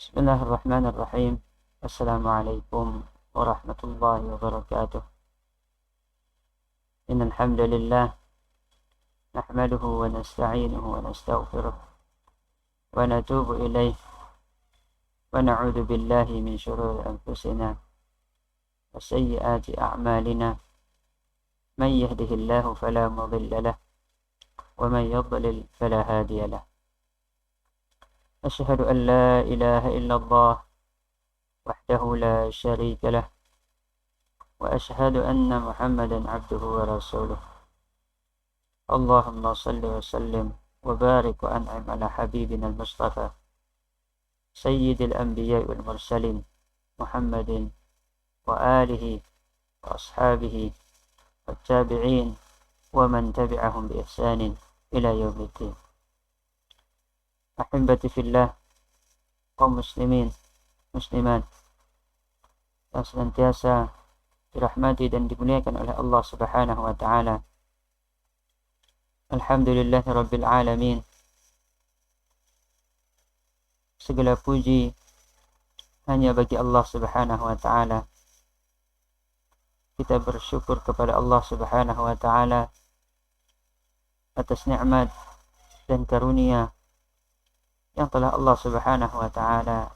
Bismillahirrahmanirrahim. Assalamualaikum warahmatullahi wabarakatuh. Innal hamdalillah nahmaduhu wa nasta'inuhu wa nastaghfiruh wa natubu ilayh wa na'udzu billahi min shururi anfusina wa sayyiati a'malina. Man yahdihillahu fala mudilla lahu wa man yudlil fala hadiya lahu. أشهد أن لا إله إلا الله وحده لا شريك له وأشهد أن محمدا عبده ورسوله. اللهم صل وسلم وبارك وأنعم على حبيبنا المصطفى سيد الأنبياء والمرسلين محمد وآله وأصحابه والتابعين ومن تبعهم بإحسان إلى يوم الدين. Ahibati fillah, kaum muslimin, muslimat yang senantiasa dirahmati dan dimuliakan oleh Allah Subhanahu wa taala. Alhamdulillahi rabbil alamin. Segala puji hanya bagi Allah Subhanahu wa taala. Kita bersyukur kepada Allah Subhanahu wa taala atas nikmat dan karunia yang telah Allah Subhanahu wa taala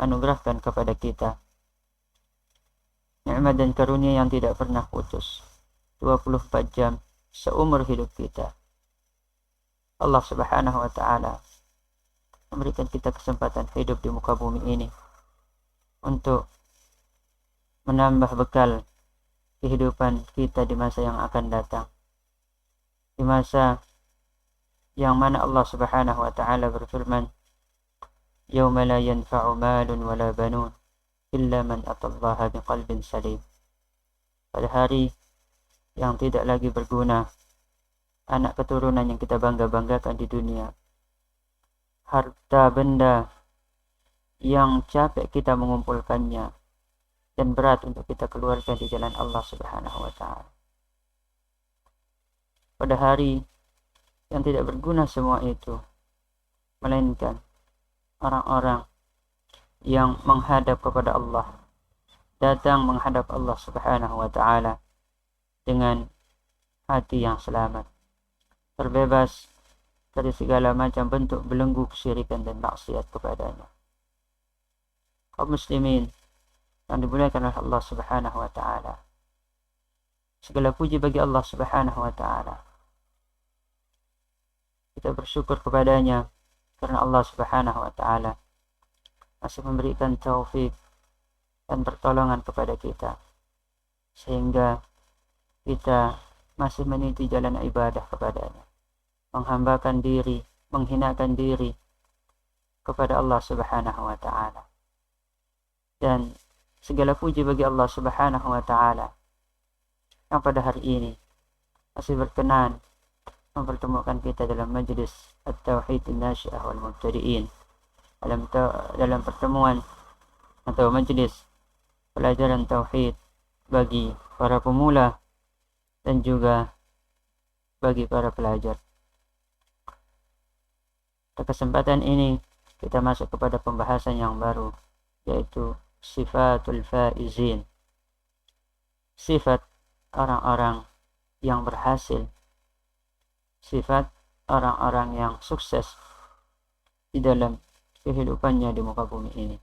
anugerahkan kepada kita. Nikmat dan karunia yang tidak pernah putus 24 jam seumur hidup kita. Allah Subhanahu wa taala memberikan kita kesempatan hidup di muka bumi ini untuk menambah bekal kehidupan kita di masa yang akan datang. Di masa yang mana Allah Subhanahu wa taala berfirman, "Yauma la yanfa'u malun wala banun illa man atallaha biqalbin salim." Pada hari yang tidak lagi berguna anak keturunan yang kita bangga-banggakan di dunia, harta benda yang capek kita mengumpulkannya dan berat untuk kita keluarkan di jalan Allah Subhanahu wa taala. Pada hari yang tidak berguna semua itu, melainkan orang-orang yang menghadap kepada Allah, datang menghadap Allah Subhanahu wa taala dengan hati yang selamat, terbebas dari segala macam bentuk belenggu kesyirikan dan maksiat kepadanya. Kaum muslimin yang dimuliakan oleh Allah Subhanahu wa taala, segala puji bagi Allah Subhanahu wa taala. Kita bersyukur kepadanya karena Allah Subhanahu wa taala masih memberikan taufik dan pertolongan kepada kita, sehingga kita masih meniti jalan ibadah kepadanya, menghambakan diri, menghinakan diri kepada Allah Subhanahu wa taala. Dan segala puji bagi Allah Subhanahu wa taala yang pada hari ini masih berkenan mempertemukan kita dalam majlis At-Tauhid An-Nasyi'ah wal Mubtadi'in, dalam pertemuan atau majlis pelajaran tauhid bagi para pemula dan juga bagi para pelajar. Pada kesempatan ini kita masuk kepada pembahasan yang baru, yaitu sifatul faizin, sifat orang-orang yang berhasil, sifat orang-orang yang sukses di dalam kehidupannya di muka bumi ini.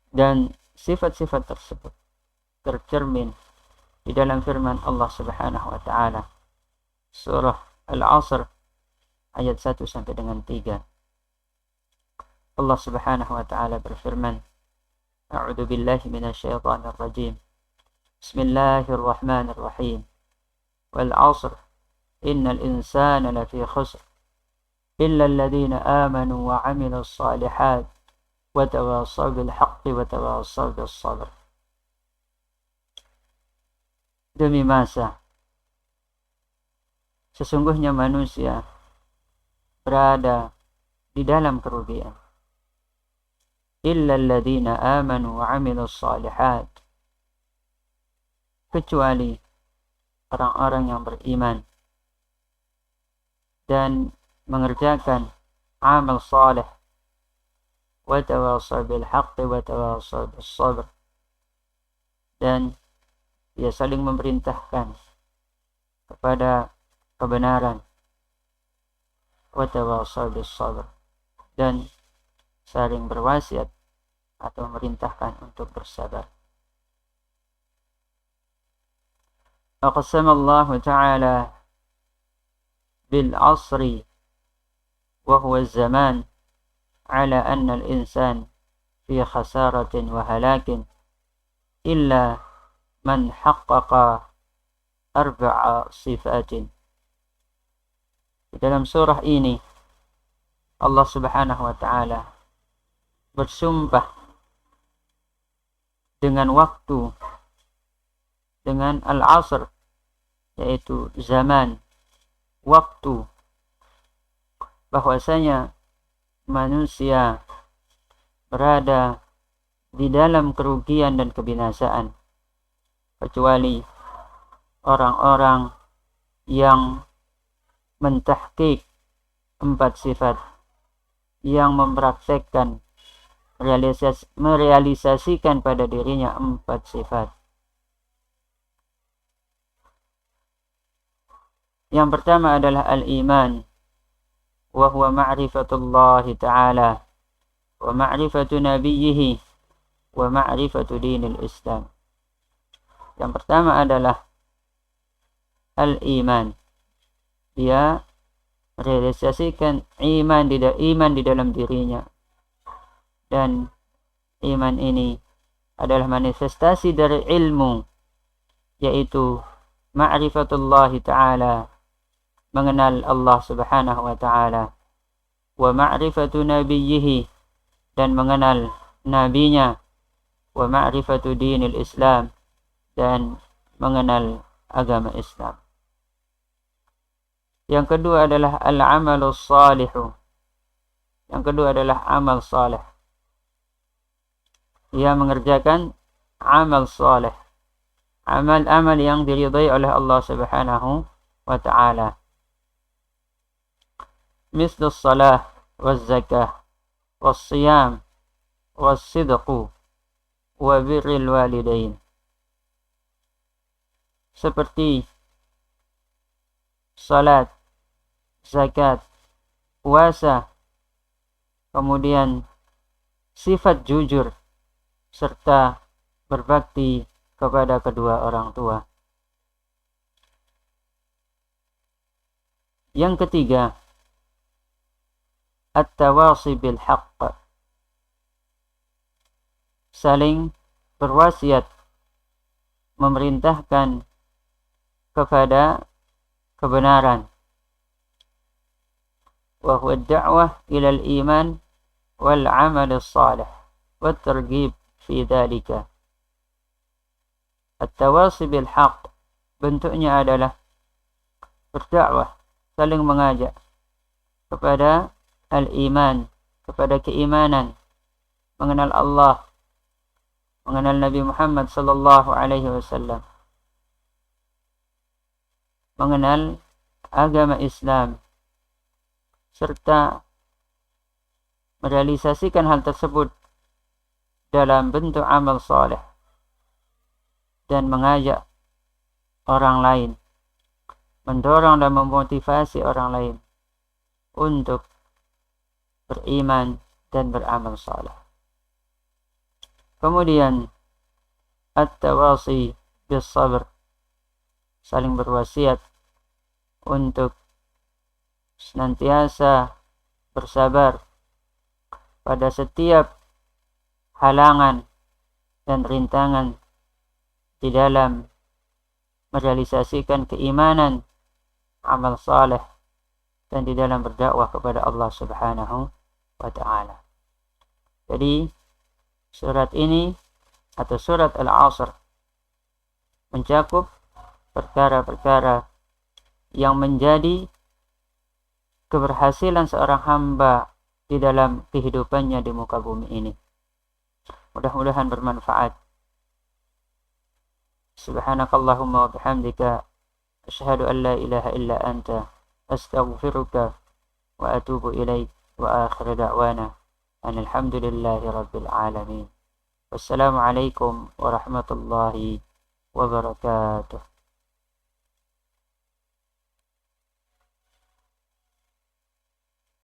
Dan sifat-sifat tersebut tercermin di dalam firman Allah Subhanahu wa taala surah Al-Asr ayat 1 sampai dengan 3. Allah Subhanahu wa taala berfirman, A'udzu billahi minasyaitonir rajim. Bismillahirrahmanirrahim. Wal 'asr innal insana lafi khusr illa alladhina amanu wa 'amilus shalihat wa tawassaw bil haqqi wa tawassaw bis sabr. Demi masa, sesungguhnya manusia berada di dalam kerugian. Illa alladhina amanu wa 'amilus shalihat, kecuali orang-orang yang beriman dan mengerjakan amal saleh wa tawasaw bil haqqi wa tawasaw bis sabr. Dan dia saling memerintahkan kepada kebenaran, wa tawasaw bis sabr, dan saling berwasiat atau memerintahkan untuk bersabar. Aqsama Allah Ta'ala bil asri wa huwa az-zaman ala anna al-insan fi khasaratin wa halakin illa man haqqaqa arba'a sifatin. Di dalam surah ini Allah Subhanahu wa Ta'ala bersumpah dengan waktu, dengan al-asr, yaitu zaman, waktu, bahwasanya manusia berada di dalam kerugian dan kebinasaan, kecuali orang-orang yang mentahqiq 4 sifat, yang mempraktekkan, merealisasikan pada dirinya 4 sifat. Yang pertama adalah al-iman, wa huwa ma'rifatullah ta'ala wa ma'rifatu nabiyhi wa ma'rifatu dinil Islam. Yang pertama adalah al-iman. Dia merealisasikan iman di dalam dirinya, dan iman ini adalah manifestasi dari ilmu, yaitu ma'rifatullah ta'ala, mengenal Allah Subhanahu wa Ta'ala, wa ma'rifatu nabiyhi, dan mengenal nabinya, wa ma'rifatu dinil Islam, dan mengenal agama Islam. Yang kedua adalah al-amalus salihu. Yang kedua adalah amal saleh. Ia mengerjakan amal saleh, amal-amal yang diridai oleh Allah Subhanahu wa Ta'ala. Mislu salah, waz-zakah, was-siyam, was-sidqu, wa birril walidain. Seperti salat, zakat, puasa, kemudian sifat jujur, serta berbakti kepada kedua orang tua. Yang ketiga, at-tawasi bil haqq, saling berwasiat, memerintahkan kepada kebenaran. Wa huwa ad-da'wah ila al-iman wal 'amal as-salih wa at-targhib fi dhalika. At-tawasi bil haqq bentuknya adalah berdakwah, saling mengajak kepada al-iman, kepada keimanan, mengenal Allah, mengenal Nabi Muhammad sallallahu alaihi wasallam, mengenal agama Islam, serta merealisasikan hal tersebut dalam bentuk amal saleh, dan mengajak orang lain, mendorong dan memotivasi orang lain untuk beriman dan beramal saleh. Kemudian at-tawasi bis sabr, saling berwasiat untuk senantiasa bersabar pada setiap halangan dan rintangan di dalam merealisasikan keimanan, amal saleh, dan di dalam berdakwah kepada Allah Subhanahu wa Ta'ala. Jadi surat ini atau surat Al-Asr mencakup perkara-perkara yang menjadi keberhasilan seorang hamba di dalam kehidupannya di muka bumi ini. Mudah-mudahan bermanfaat. Subhanakallahumma wa bihamdika, asyhadu an la ilaha illa anta, astaghfiruka wa atubu ilaik, wa akhir da'wana Alhamdulillahi rabbil alamin. Wassalamualaikum warahmatullahi wabarakatuh.